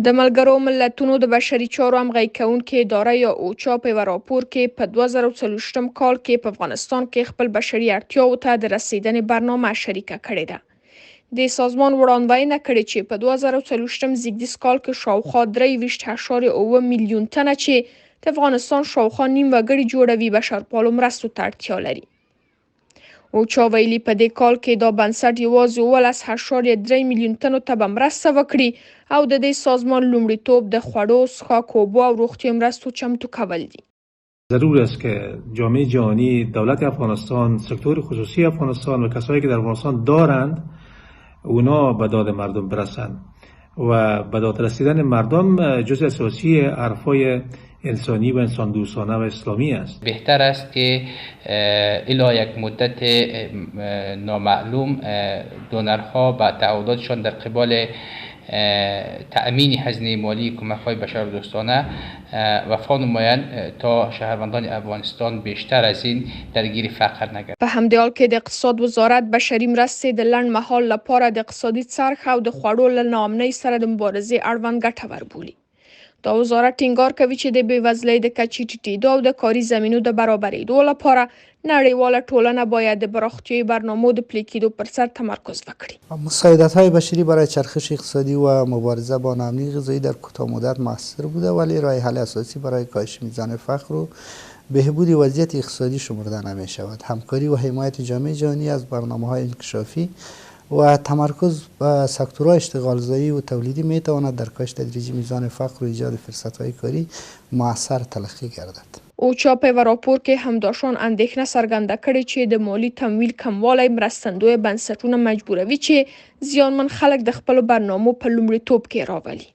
د ملګرو ملتونو د بشري چارو همغږي کوونکې اداره یا اوچا په یوه راپور کې په 2024 کال کې په افغانستان کې خپل بشري اړتیاوو ته د رسیدنې برنامه شریکه کړې ده. د سازمان وړاندوینه کړې چې په 2024 زیږدیز کال کې شاوخوا 23.7 میلیون تنه چې د افغانستان شاوخوا نیم وګړي جوړوي بشرپالو مرستو ته اړتیا لري. اوچا ویلي په دې کال کې دا بنسټ یوازې 18.3 میلیون تنو ته به مرسته وکړي او د دې سازمان لومړیتوب د خوړو، څښاک اوبو او روغتیا مرستو چمتو کول دي. ضرور است که جامعه جهانی، دولت افغانستان، سکتور خصوصی افغانستان و کسایی که در افغانستان دارند اونا به داد مردم برسند و به داد رسیدن مردم جزء اساسی حرفای انسانی و انسان دوستانه و اسلامی است. بهتر است که الی یک مدت نامعلوم دونرها با تعهداتشان در قبال تأمین هزینه مالی کمک‌های بشردوستانه وفا نمایند تا شهروندان افغانستان بیشتر از این درگیر فقر نگردند. په همدې حال کې د اقتصاد وزارت بشري مرستې د لنډ مهال لپاره د اقتصادي څرخ او د خوړو له ناامنۍ سره د مبارزې اړوند ګټور بولي. دا وزارت ټینګار کوي چې د بېوزلۍ د کچې ټیټېدو او د کاري زمینو د برابرېدو لپاره نړیواله ټولنه باید د پراختیايي برنامو د پلي کېدو پر سر تمرکز وکړي. مساعدت‌های بشری برای چرخش اقتصادی و مبارزه با ناامنی غذایی در کوتاه مدت موثر بوده ولی راه حل اساسی برای کاهش میزان فقر و بهبود وضعیت اقتصادی شمرده نمی‌شود. همکاری و حمایت جامعه جهانی از برنامه‌های انکشافی و تمرکز بر سکتورهای اشتغالزایی و تولیدی میتواند در کاهش تدریجی میزان فقر و ایجاد فرصت‌های کاری مؤثر تلقی گردد. اوچا په یوه راپور کې همداشان اندېښنه څرګنده کړې چې د مالی تمویل کموالی مرستندویه بنسټونه مجبوروي چې زیانمن خلک د خپلو برنامو په لومړیتوب کې راولي.